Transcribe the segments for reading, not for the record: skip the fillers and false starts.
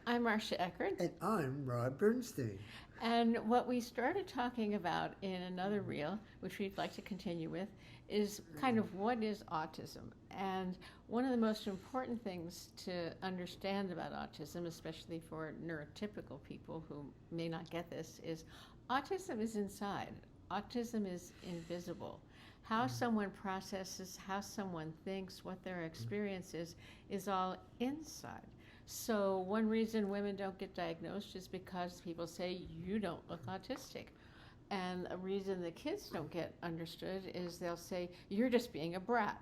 I'm Marcia Eckert. And I'm Rob Bernstein. And what we started talking about in another reel, which we'd like to continue with, is kind of what is autism. And one of the most important things to understand about autism, especially for neurotypical people who may not get this, is autism is inside. Autism is invisible. How someone processes, how someone thinks, what their experience is all inside. So one reason women don't get diagnosed is because people say, you don't look autistic. And a reason the kids don't get understood is they'll say, you're just being a brat.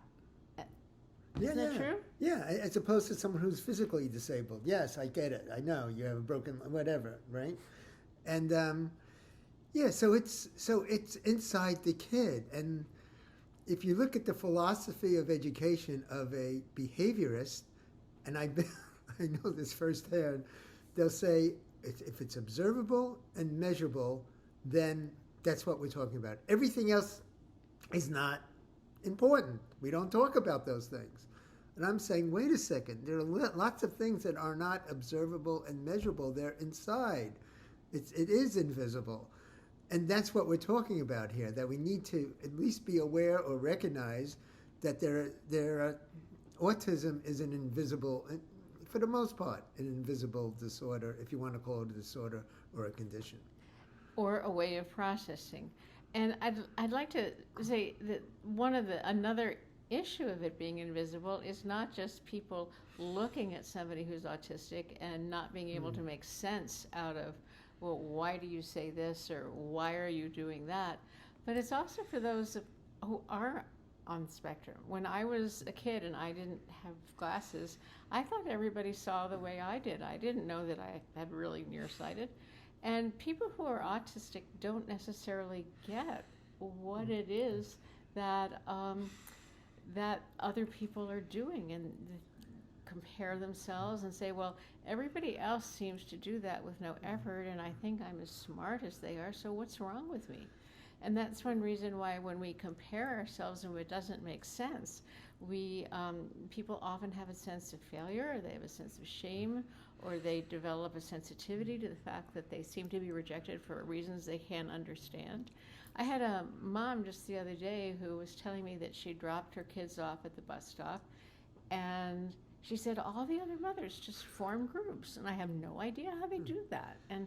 Isn't that true? Yeah, as opposed to someone who's physically disabled. Yes, I get it. I know you have a broken whatever, right? And so it's inside the kid. And if you look at the philosophy of education of a behaviorist, and I know this firsthand, they'll say if it's observable and measurable, then that's what we're talking about. Everything else is not important. We don't talk about those things. And I'm saying, wait a second, there are lots of things that are not observable and measurable. They're inside. It is invisible. And that's what we're talking about here, that we need to at least be aware or recognize that autism is an invisible, for the most part, an invisible disorder, if you want to call it a disorder or a condition. Or a way of processing. And I'd like to say that another issue of it being invisible is not just people looking at somebody who's autistic and not being able to make sense out of, well, why do you say this or why are you doing that? But it's also for those who are on the spectrum. When I was a kid and I didn't have glasses, I thought everybody saw the way I did. I didn't know that I had really nearsighted. And people who are autistic don't necessarily get what it is that that other people are doing, and compare themselves and say, well, everybody else seems to do that with no effort, and I think I'm as smart as they are, so what's wrong with me? And that's one reason why when we compare ourselves and it doesn't make sense, people often have a sense of failure, or they have a sense of shame, or they develop a sensitivity to the fact that they seem to be rejected for reasons they can't understand. I had a mom just the other day who was telling me that she dropped her kids off at the bus stop, and she said all the other mothers just form groups, and I have no idea how they do that. And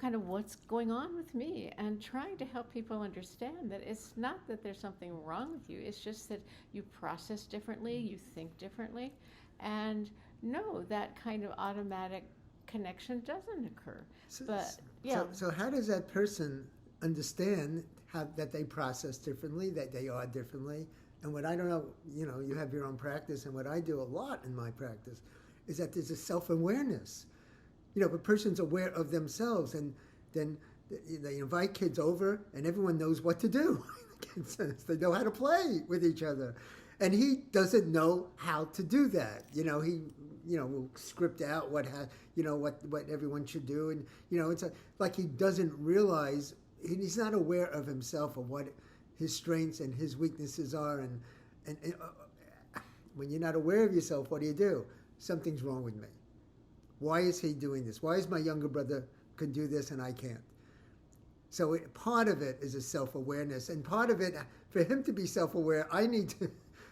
kind of what's going on with me, and trying to help people understand that it's not that there's something wrong with you, it's just that you process differently, you think differently, and no, that kind of automatic connection doesn't occur. So how does that person understand that they process differently, that they are differently? And what I don't know, you have your own practice, and what I do a lot in my practice is that there's a self-awareness. A person's aware of themselves, and then they invite kids over, and everyone knows what to do. They know how to play with each other. And he doesn't know how to do that. He will script out what everyone should do, and it's like he doesn't realize, he's not aware of himself, of what his strengths and his weaknesses are, and when you're not aware of yourself, what do? Something's wrong with me. Why is he doing this? Why is my younger brother can do this and I can't? So part of it is a self-awareness, and part of it, for him to be self-aware, I need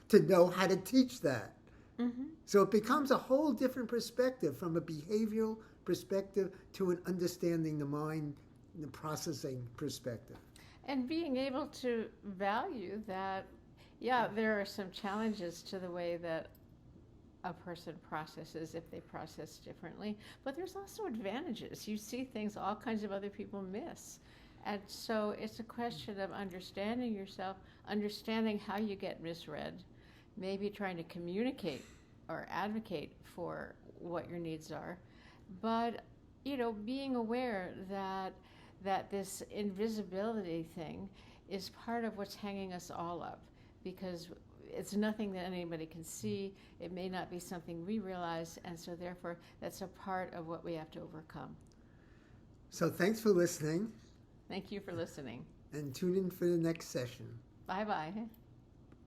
to know how to teach that. Mm-hmm. So it becomes a whole different perspective, from a behavioral perspective to an understanding the mind, the processing perspective. And being able to value that, there are some challenges to the way that a person processes if they process differently, but there's also advantages. You see things all kinds of other people miss. And so it's a question of understanding yourself, understanding how you get misread, maybe trying to communicate or advocate for what your needs are, but being aware that this invisibility thing is part of what's hanging us all up, because it's nothing that anybody can see. It may not be something we realize, and so therefore that's a part of what we have to overcome. So thanks for listening. Thank you for listening. And tune in for the next session. Bye-bye.